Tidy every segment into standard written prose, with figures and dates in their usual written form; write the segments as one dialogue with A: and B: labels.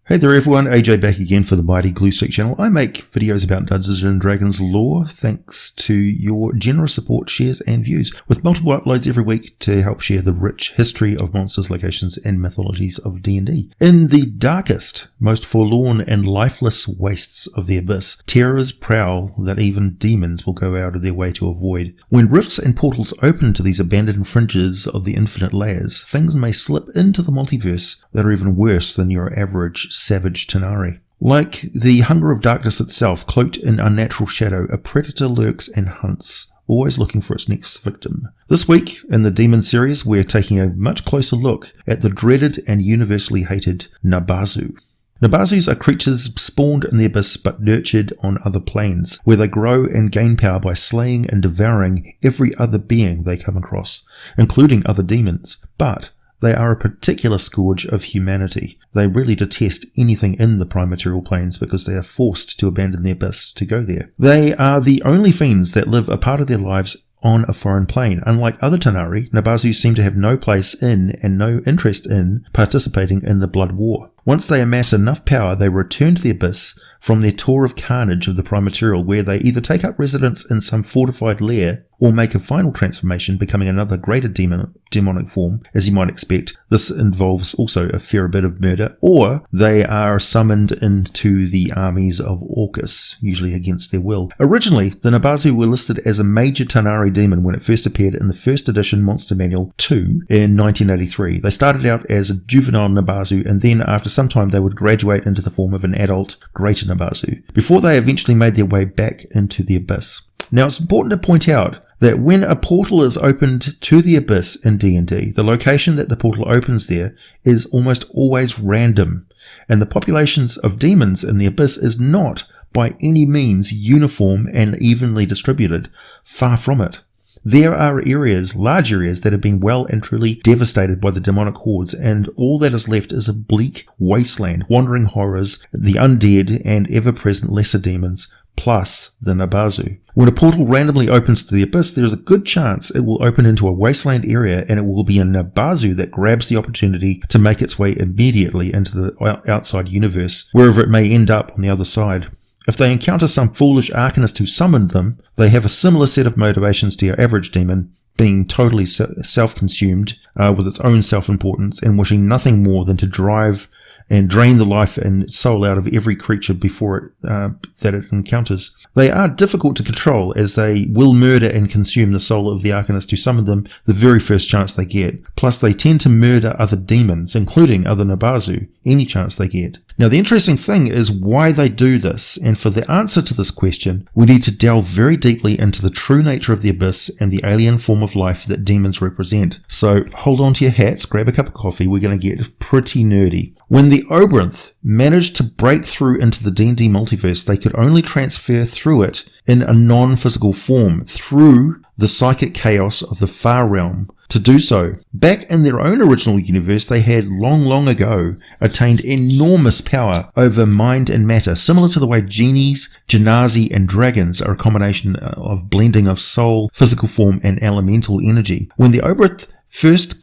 A: Hey there everyone, AJ back again for the Mighty Gluestick channel. I make videos about Dungeons & Dragons lore thanks to your generous support, shares and views, with multiple uploads every week to help share the rich history of monsters, locations and mythologies of D&D. In the darkest, most forlorn and lifeless wastes of the abyss, terrors prowl that even demons will go out of their way to avoid. When rifts and portals open to these abandoned fringes of the infinite layers, things may slip into the multiverse that are even worse than your average savage Tanari. Like the hunger of darkness itself, cloaked in unnatural shadow, a predator lurks and hunts, always looking for its next victim. This week, in the Demon series, we're taking a much closer look at the dreaded and universally hated Nabassu. Nabassus are creatures spawned in the abyss but nurtured on other planes, where they grow and gain power by slaying and devouring every other being they come across, including other demons. But they are a particular scourge of humanity. They really detest anything in the prime material planes because they are forced to abandon the abyss to go there. They are the only fiends that live a part of their lives on a foreign plane. Unlike other Tanari, Nabassu seem to have no place in and no interest in participating in the blood war. Once they amass enough power, they return to the abyss from their tour of carnage of the prime material, where they either take up residence in some fortified lair or make a final transformation, becoming another greater demonic form, as you might expect. This involves also a fair bit of murder, or they are summoned into the armies of Orcus, usually against their will. Originally, the Nabassu were listed as a major Tanari demon when it first appeared in the first edition Monster Manual 2 in 1983. They started out as a juvenile Nabassu, and then after some time they would graduate into the form of an adult greater Nabassu, before they eventually made their way back into the abyss. Now it's important to point out that when a portal is opened to the abyss in D&D, the location that the portal opens there is almost always random, and the populations of demons in the abyss is not by any means uniform and evenly distributed. Far from it. There are areas, large areas, that have been well and truly devastated by the demonic hordes, and all that is left is a bleak wasteland, wandering horrors, the undead and ever-present lesser demons, plus the Nabassu. When a portal randomly opens to the abyss, there is a good chance it will open into a wasteland area, and it will be a Nabassu that grabs the opportunity to make its way immediately into the outside universe, wherever it may end up on the other side. If they encounter some foolish arcanist who summoned them, they have a similar set of motivations to your average demon, being totally self-consumed with its own self-importance and wishing nothing more than to drive and drain the life and soul out of every creature before that it encounters. They are difficult to control, as they will murder and consume the soul of the arcanist who summoned them the very first chance they get. Plus they tend to murder other demons, including other Nabassu, any chance they get. Now the interesting thing is why they do this, and for the answer to this question, we need to delve very deeply into the true nature of the abyss and the alien form of life that demons represent. So hold on to your hats, grab a cup of coffee, we're going to get pretty nerdy. When the Oberonth managed to break through into the D&D multiverse, they could only transfer through it in a non-physical form, through the psychic chaos of the Far Realm. To do so, back in their own original universe, they had long ago attained enormous power over mind and matter, similar to the way genies, genasi, and dragons are a combination of blending of soul, physical form, and elemental energy. When the Oberonth first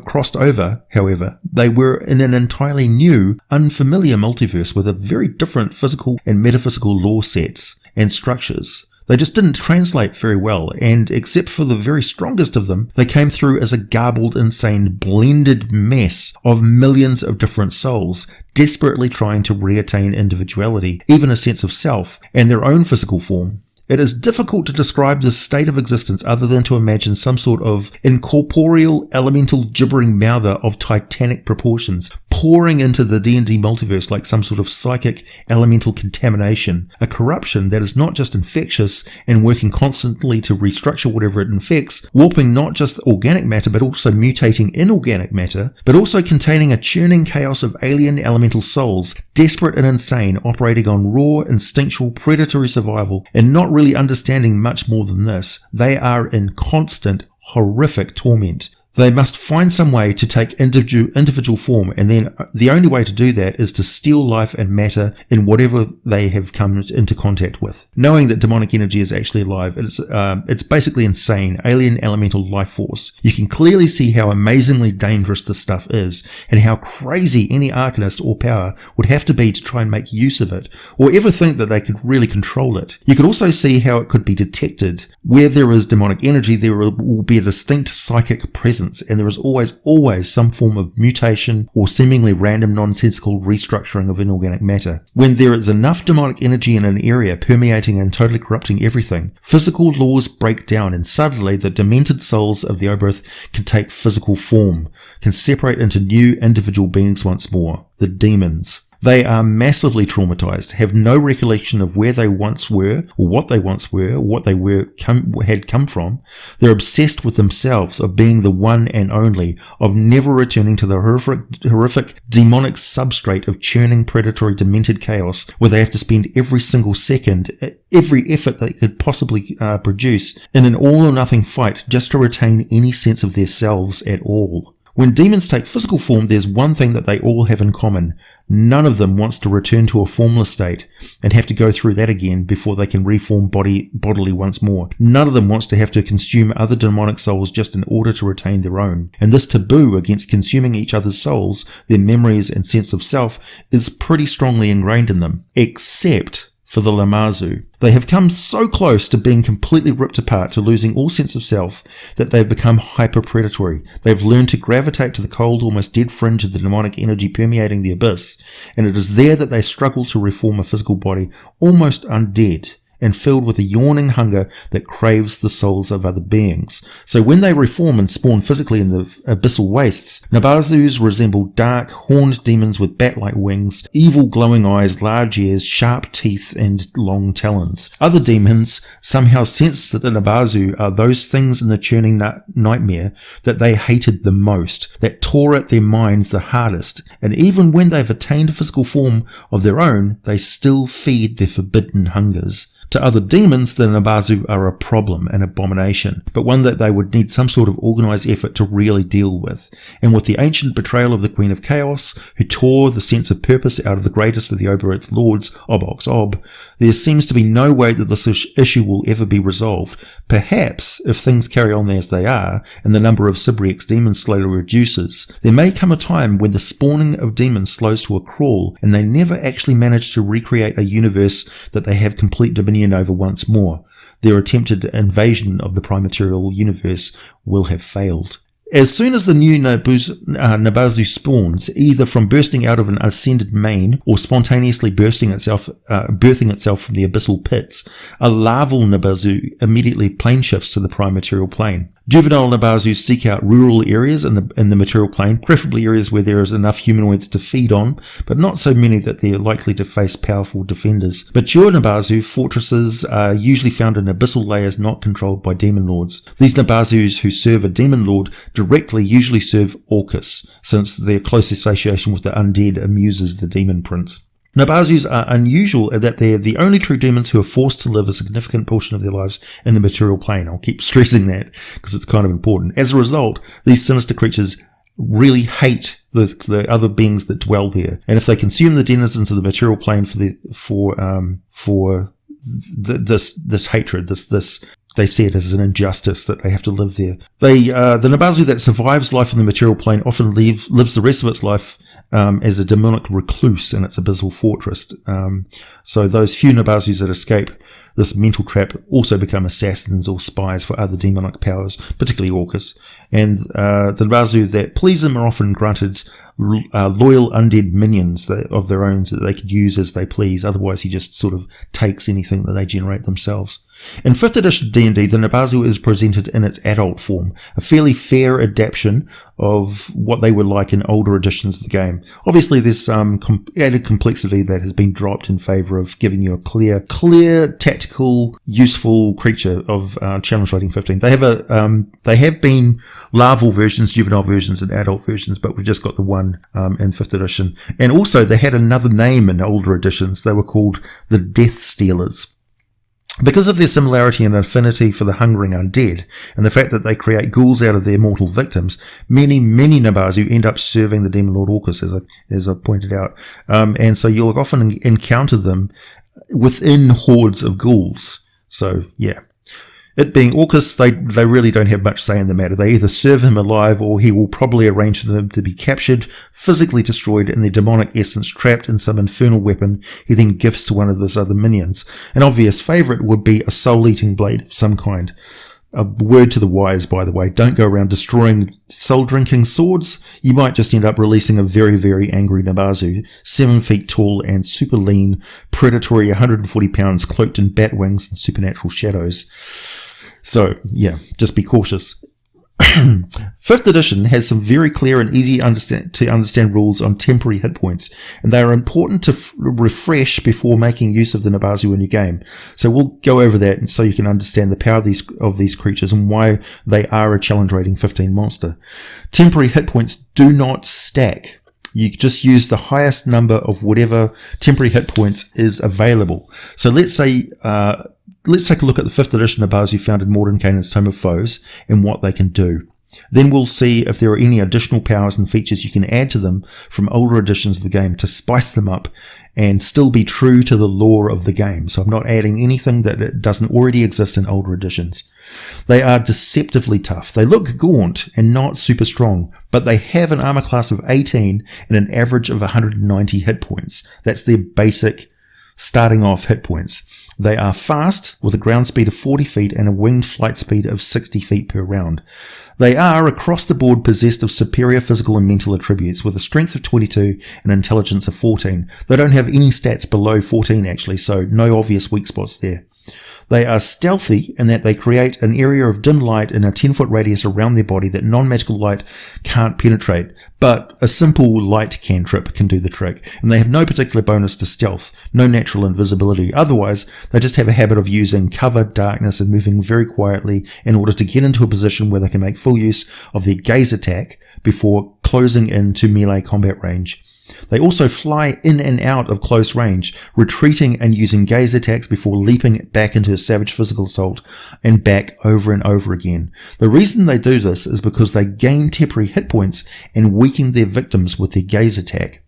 A: crossed over, however, they were in an entirely new, unfamiliar multiverse with a very different physical and metaphysical lore sets and structures. They just didn't translate very well, and except for the very strongest of them, they came through as a garbled, insane, blended mess of millions of different souls, desperately trying to reattain individuality, even a sense of self, and their own physical form. It is difficult to describe this state of existence other than to imagine some sort of incorporeal, elemental gibbering mouther of titanic proportions pouring into the D&D multiverse like some sort of psychic elemental contamination, a corruption that is not just infectious and working constantly to restructure whatever it infects, warping not just organic matter but also mutating inorganic matter, but also containing a churning chaos of alien elemental souls, desperate and insane, operating on raw, instinctual, predatory survival, and not really understanding much more than this. They are in constant, horrific torment. They must find some way to take individual form, and then the only way to do that is to steal life and matter in whatever they have come into contact with. Knowing that demonic energy is actually alive, it's basically insane, alien elemental life force. You can clearly see how amazingly dangerous this stuff is, and how crazy any arcanist or power would have to be to try and make use of it, or ever think that they could really control it. You could also see how it could be detected. Where there is demonic energy, there will be a distinct psychic presence, and there is always some form of mutation or seemingly random nonsensical restructuring of inorganic matter. When there is enough demonic energy in an area permeating and totally corrupting everything, physical laws break down, and suddenly the demented souls of the Oberth can take physical form, can separate into new individual beings once more, the demons. They are massively traumatized, have no recollection of where they once were, or what they once were, or what they had come from. They're obsessed with themselves, of being the one and only, of never returning to the horrific demonic substrate of churning, predatory, demented chaos, where they have to spend every single second, every effort they could possibly produce, in an all-or-nothing fight just to retain any sense of themselves at all. When demons take physical form, there's one thing that they all have in common. None of them wants to return to a formless state and have to go through that again before they can reform bodily once more. None of them wants to have to consume other demonic souls just in order to retain their own. And this taboo against consuming each other's souls, their memories and sense of self, is pretty strongly ingrained in them. Except for the Nabassu. They have come so close to being completely ripped apart, to losing all sense of self, that they've become hyper-predatory. They've learned to gravitate to the cold, almost dead fringe of the demonic energy permeating the abyss, and it is there that they struggle to reform a physical body, almost undead, and filled with a yawning hunger that craves the souls of other beings. So when they reform and spawn physically in the abyssal wastes, Nabassus resemble dark, horned demons with bat-like wings, evil glowing eyes, large ears, sharp teeth, and long talons. Other demons somehow sense that the Nabassu are those things in the churning nightmare that they hated the most, that tore at their minds the hardest, and even when they've attained a physical form of their own, they still feed their forbidden hungers. To other demons, the Nabassu are a problem, an abomination, but one that they would need some sort of organized effort to really deal with. And with the ancient betrayal of the Queen of Chaos, who tore the sense of purpose out of the greatest of the Oberth Lords, Ob, there seems to be no way that this issue will ever be resolved. Perhaps, if things carry on as they are, and the number of Cybriax demons slowly reduces, there may come a time when the spawning of demons slows to a crawl, and they never actually manage to recreate a universe that they have complete dominion over once more. Their attempted invasion of the prime-material universe will have failed. As soon as the new Nabassu spawns, either from bursting out of an ascended main or spontaneously birthing itself from the abyssal pits, a larval Nabassu immediately plane shifts to the prime material plane. Juvenile Nabassu seek out rural areas in the material plane, preferably areas where there is enough humanoids to feed on, but not so many that they are likely to face powerful defenders. Mature Nabassu fortresses are usually found in abyssal layers not controlled by demon lords. These Nabassus who serve a demon lord directly usually serve Orcus, since their close association with the undead amuses the demon prince. Nabassus are unusual in that they're the only true demons who are forced to live a significant portion of their lives in the material plane. I'll keep stressing that because it's kind of important. As a result, these sinister creatures really hate the other beings that dwell there, and if they consume the denizens of the material plane for this hatred, this they see it as an injustice that they have to live there. The Nabassu that survives life in the material plane often lives the rest of its life as a demonic recluse in its abyssal fortress. So those few Nabassus that escape this mental trap also become assassins or spies for other demonic powers, particularly Orcus. And the Nabassu that please them are often granted loyal undead minions of their own that they could use as they please. Otherwise, he just sort of takes anything that they generate themselves. In 5th edition D&D, the Nabassu is presented in its adult form, a fairly fair adaptation of what they were like in older editions of the game. Obviously, there's some added complexity that has been dropped in favour of giving you a clear, tactical, useful creature of Challenge Rating 15. They have been larval versions, juvenile versions, and adult versions, but we've just got the one in 5th edition. And also, they had another name in older editions. They were called the Death Stealers. Because of their similarity and affinity for the hungering undead, and the fact that they create ghouls out of their mortal victims, many Nabassu end up serving the Demon Lord Orcus, as I pointed out. And so you'll often encounter them within hordes of ghouls. So, yeah. It being Orcus, they really don't have much say in the matter. They either serve him alive, or he will probably arrange for them to be captured, physically destroyed, and their demonic essence trapped in some infernal weapon he then gifts to one of his other minions. An obvious favourite would be a soul-eating blade of some kind. A word to the wise, by the way, don't go around destroying soul-drinking swords. You might just end up releasing a very, very angry Nabassu, 7 feet tall and super lean, predatory, 140 pounds, cloaked in bat wings and supernatural shadows. So, yeah, just be cautious. 5th edition has some very clear and easy to understand rules on temporary hit points, and they are important to refresh before making use of the Nabassu in your game. So we'll go over that, and so you can understand the power of these creatures and why they are a challenge rating 15 monster. Temporary hit points do not stack. You just use the highest number of whatever temporary hit points is available. So let's say, let's take a look at the 5th edition Nabassu found in Mordenkainen's Tome of Foes and what they can do. Then we'll see if there are any additional powers and features you can add to them from older editions of the game to spice them up and still be true to the lore of the game. So I'm not adding anything that doesn't already exist in older editions. They are deceptively tough. They look gaunt and not super strong, but they have an armor class of 18 and an average of 190 hit points. That's their basic starting off hit points. They are fast, with a ground speed of 40 feet and a winged flight speed of 60 feet per round. They are, across the board, possessed of superior physical and mental attributes, with a strength of 22 and intelligence of 14. They don't have any stats below 14, actually, so no obvious weak spots there. They are stealthy in that they create an area of dim light in a 10-foot radius around their body that non-magical light can't penetrate, but a simple light cantrip can do the trick, and they have no particular bonus to stealth, no natural invisibility. Otherwise, they just have a habit of using cover, darkness, and moving very quietly in order to get into a position where they can make full use of their gaze attack before closing into melee combat range. They also fly in and out of close range, retreating and using gaze attacks before leaping back into a savage physical assault and back over and over again. The reason they do this is because they gain temporary hit points and weaken their victims with their gaze attack.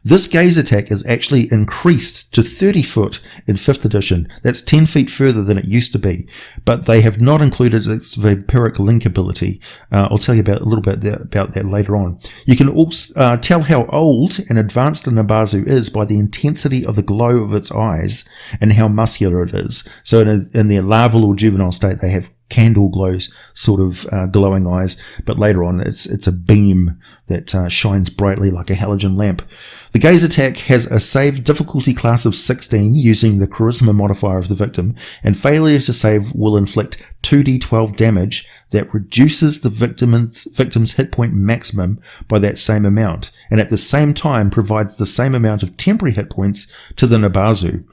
A: This gaze attack is actually increased to 30 foot in 5th edition. That's 10 feet further than it used to be, but they have not included its vampiric link ability. I'll tell you a little bit about that later on. You can also tell how old and advanced a Nabassu is by the intensity of the glow of its eyes and how muscular it is. So in their larval or juvenile state, they have candle glows, sort of glowing eyes, but later on it's a beam that shines brightly like a halogen lamp. The gaze attack has a save difficulty class of 16 using the charisma modifier of the victim, and failure to save will inflict 2d12 damage that reduces the victim's hit point maximum by that same amount, and at the same time provides the same amount of temporary hit points to the Nabassu.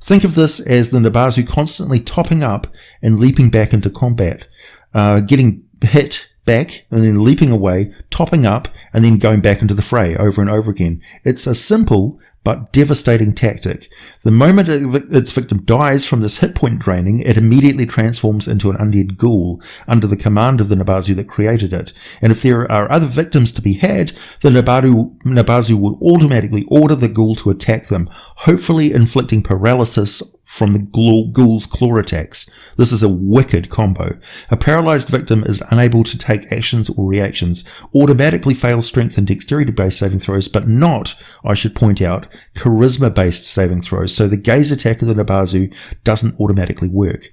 A: Think of this as the Nabassu constantly topping up and leaping back into combat, getting hit back and then leaping away, topping up and then going back into the fray over and over again. It's a simple but devastating tactic. The moment its victim dies from this hit point draining, it immediately transforms into an undead ghoul under the command of the Nabassu that created it. And if there are other victims to be had, the Nabassu will automatically order the ghoul to attack them, hopefully inflicting paralysis from the ghoul's claw attacks. This is a wicked combo. A paralyzed victim is unable to take actions or reactions, automatically fails strength and dexterity-based saving throws, but not, I should point out, charisma-based saving throws, so the gaze attack of the Nabassu doesn't automatically work.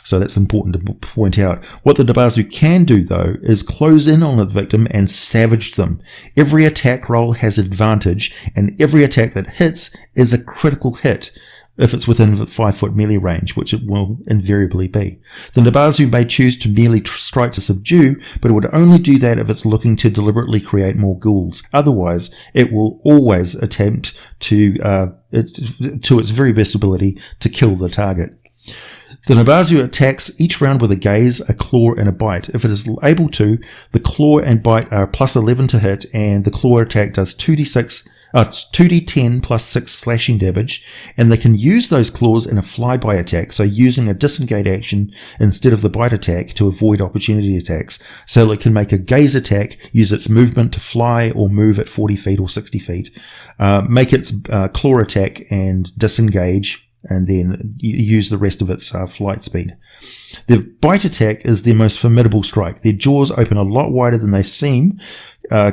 A: So that's important to point out. What the Nabassu can do, though, is close in on the victim and savage them. Every attack roll has advantage, and every attack that hits is a critical hit, if it's within 5-foot melee range, which it will invariably be. The Nabassu may choose to merely strike to subdue, but it would only do that if it's looking to deliberately create more ghouls. Otherwise, it will always attempt to its very best ability to kill the target. The Nabassu attacks each round with a gaze, a claw, and a bite. If it is able to, the claw and bite are plus 11 to hit, and the claw attack does 2d6 It's 2d10 plus 6 slashing damage, and they can use those claws in a flyby attack, so using a disengage action instead of the bite attack to avoid opportunity attacks. So it can make a gaze attack, use its movement to fly or move at 40 feet or 60 feet, make its claw attack and disengage, and then use the rest of its flight speed. The bite attack is their most formidable strike. Their jaws open a lot wider than they seem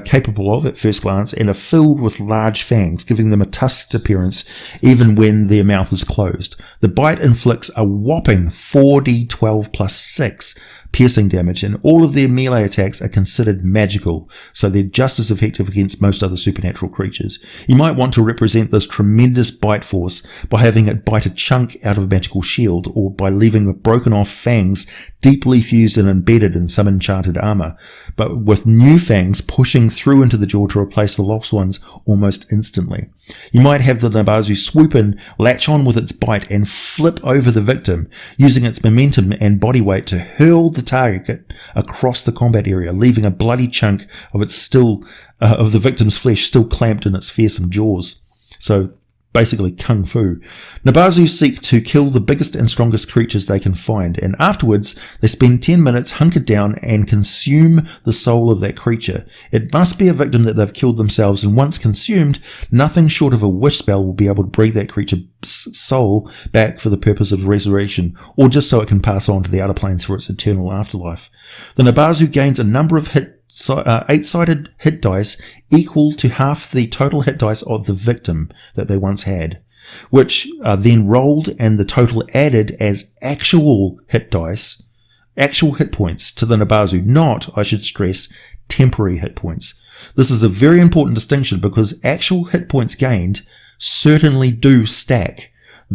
A: capable of at first glance, and are filled with large fangs, giving them a tusked appearance even when their mouth is closed. The bite inflicts a whopping 4d12 plus 6 piercing damage, and all of their melee attacks are considered magical, so they're just as effective against most other supernatural creatures. You might want to represent this tremendous bite force by having it bite a chunk out of a magical shield, or by leaving the broken off fangs deeply fused and embedded in some enchanted armor, but with new fangs pushing through into the jaw to replace the lost ones almost instantly. You might have the Nabassu swoop in, latch on with its bite, and flip over the victim, using its momentum and body weight to hurl the target across the combat area, leaving a bloody chunk of of the victim's flesh still clamped in its fearsome jaws. So basically kung fu. Nabassu seek to kill the biggest and strongest creatures they can find, and afterwards they spend 10 minutes hunkered down and consume the soul of that creature. It must be a victim that they've killed themselves, and once consumed, nothing short of a wish spell will be able to bring that creature's soul back for the purpose of resurrection, or just so it can pass on to the outer planes for its eternal afterlife. The Nabassu gains a number of 8-sided hit dice equal to half the total hit dice of the victim that they once had, which are then rolled and the total added as actual hit dice, actual hit points to the Nabassu, not, I should stress, temporary hit points. This is a very important distinction because actual hit points gained certainly do stack.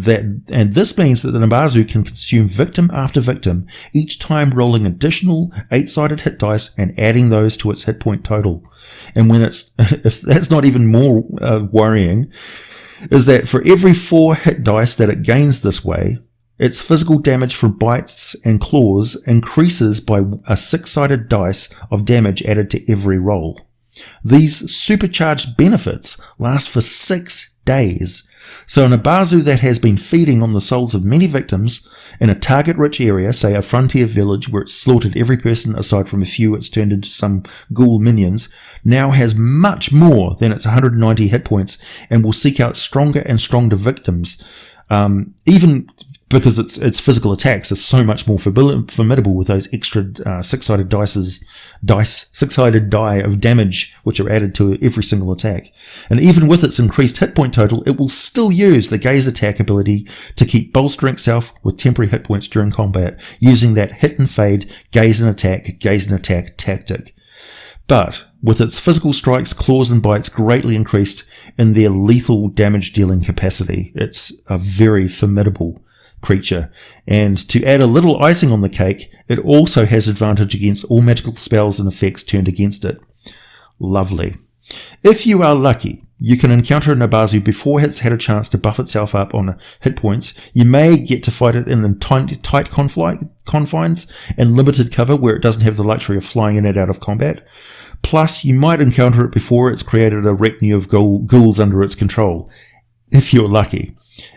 A: And this means that the Nabassu can consume victim after victim, each time rolling additional 8-sided hit dice and adding those to its hit point total. And when if that's not even more worrying, is that for every 4 hit dice that it gains this way, its physical damage from bites and claws increases by a 6-sided dice of damage added to every roll. These supercharged benefits last for 6 days. So a Nabassu that has been feeding on the souls of many victims in a target-rich area, say a frontier village where it's slaughtered every person aside from a few it's turned into some ghoul minions, now has much more than its 190 hit points and will seek out stronger and stronger victims, even because its physical attacks are so much more formidable with those extra 6-sided die of damage which are added to every single attack. And even with its increased hit point total, it will still use the gaze attack ability to keep bolstering itself with temporary hit points during combat, using that hit and fade gaze and attack tactic. But with its physical strikes, claws and bites greatly increased in their lethal damage dealing capacity, it's a very formidable creature. And to add a little icing on the cake, it also has advantage against all magical spells and effects turned against it. Lovely. If you are lucky, you can encounter a Nabassu before it's had a chance to buff itself up on hit points. You may get to fight it in tight confines and limited cover where it doesn't have the luxury of flying in and out of combat. Plus, you might encounter it before it's created a retinue of ghouls under its control, if you're lucky.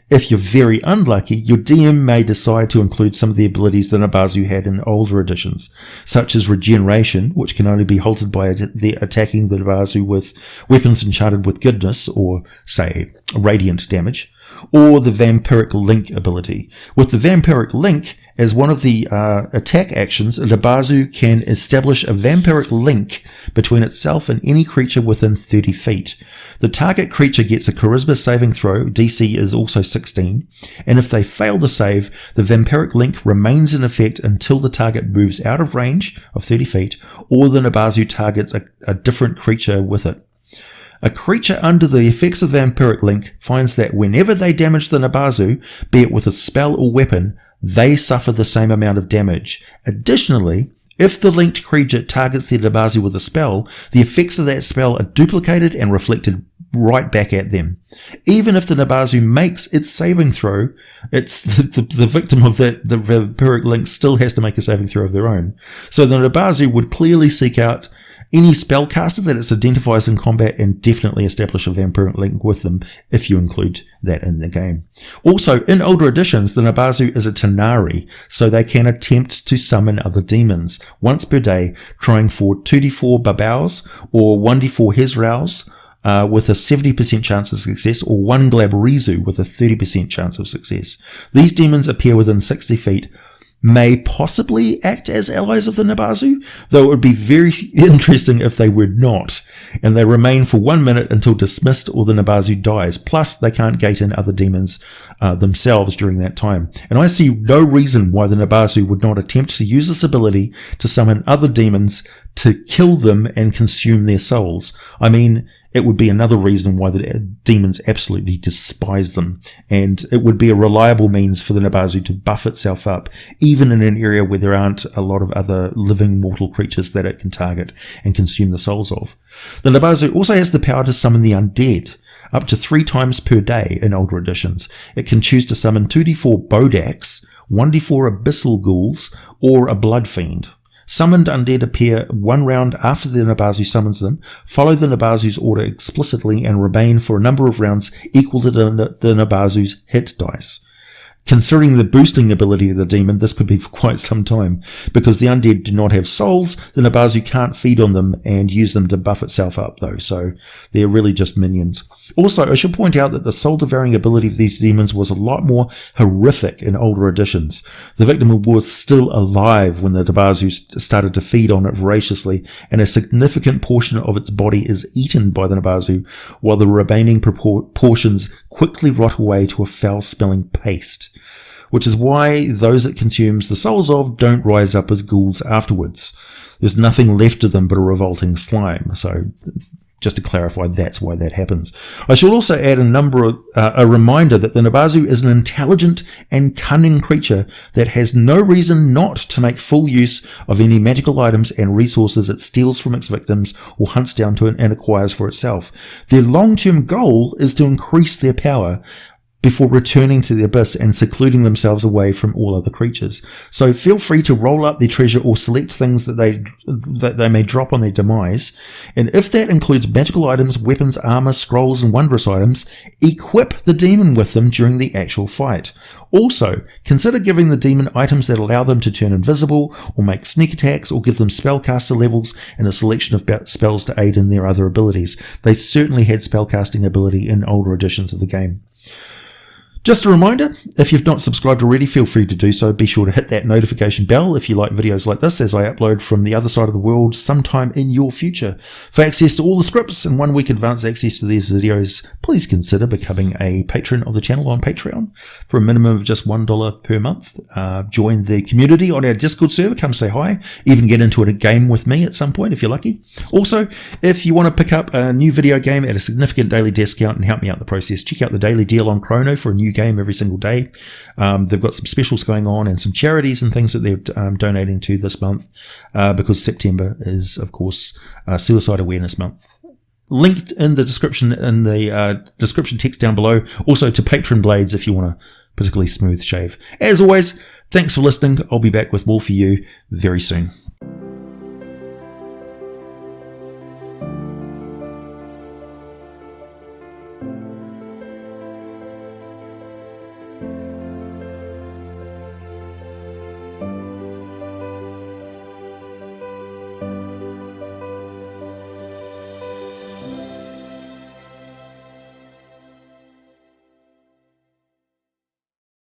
A: If you're very unlucky, your DM may decide to include some of the abilities that Nabassu had in older editions, such as regeneration, which can only be halted by attacking the Nabassu with weapons enchanted with goodness, or, say, radiant damage, or the vampiric link ability. With the vampiric link, as one of the attack actions, a Nabassu can establish a vampiric link between itself and any creature within 30 feet. The target creature gets a charisma saving throw, DC is also 16, and if they fail the save, the vampiric link remains in effect until the target moves out of range of 30 feet, or the Nabassu targets a different creature with it. A creature under the effects of the vampiric link finds that whenever they damage the Nabassu, be it with a spell or weapon, they suffer the same amount of damage. Additionally, if the linked creature targets the Nabassu with a spell, the effects of that spell are duplicated and reflected right back at them. Even if the Nabassu makes its saving throw, it's the victim of the vampiric link still has to make a saving throw of their own. So the Nabassu would clearly seek out any spellcaster that it identifies in combat, and definitely establish a vampiric link with them if you include that in the game. Also, in older editions, the Nabassu is a Tanari, so they can attempt to summon other demons once per day, trying for 2d4 Babaus or 1d4 Hezraus, with a 70% chance of success, or 1 Glabrizu with a 30% chance of success. These demons appear within 60 feet, may possibly act as allies of the Nabassu, though it would be very interesting if they were not, and they remain for 1 minute until dismissed or the Nabassu dies. Plus, they can't gate in other demons themselves during that time. And I see no reason why the Nabassu would not attempt to use this ability to summon other demons to kill them and consume their souls. I mean, it would be another reason why the demons absolutely despise them, and it would be a reliable means for the Nabassu to buff itself up, even in an area where there aren't a lot of other living mortal creatures that it can target and consume the souls of. The Nabassu also has the power to summon the undead, up to 3 times per day in older editions. It can choose to summon 2d4 Bodaks, 1d4 Abyssal Ghouls, or a Blood Fiend. Summoned undead appear 1 round after the Nabassu summons them, follow the Nabassu's order explicitly, and remain for a number of rounds equal to the Nabassu's hit dice. Considering the boosting ability of the demon, this could be for quite some time. Because the undead do not have souls, the Nabassu can't feed on them and use them to buff itself up though, so they're really just minions. Also, I should point out that the soul-devouring ability of these demons was a lot more horrific in older editions. The victim was still alive when the Nabassu started to feed on it voraciously, and a significant portion of its body is eaten by the Nabassu, while the remaining portions quickly rot away to a foul-smelling paste. Which is why those it consumes the souls of don't rise up as ghouls afterwards. There's nothing left of them but a revolting slime, so just to clarify, that's why that happens. I should also add a reminder that the Nabassu is an intelligent and cunning creature that has no reason not to make full use of any magical items and resources it steals from its victims or hunts down to and acquires for itself. Their long-term goal is to increase their power before returning to the abyss and secluding themselves away from all other creatures. So feel free to roll up their treasure or select things that they may drop on their demise. And if that includes magical items, weapons, armor, scrolls, and wondrous items, equip the demon with them during the actual fight. Also, consider giving the demon items that allow them to turn invisible, or make sneak attacks, or give them spellcaster levels and a selection of spells to aid in their other abilities. They certainly had spellcasting ability in older editions of the game. Just a reminder, if you've not subscribed already, feel free to do so. Be sure to hit that notification bell if you like videos like this, as I upload from the other side of the world sometime in your future. For access to all the scripts and 1 week advance access to these videos, please consider becoming a patron of the channel on Patreon for a minimum of just $1 per month. Join the community on our Discord server, come say hi, even get into a game with me at some point if you're lucky. Also, if you want to pick up a new video game at a significant daily discount and help me out in the process, check out the daily deal on Chrono for a new game every single day. They've got some specials going on and some charities and things that they're donating to this month, because September is, of course, Suicide Awareness Month. Linked in the description description text down below. Also to Patron Blades if you want a particularly smooth shave. As always, thanks for listening. I'll be back with more for you very soon.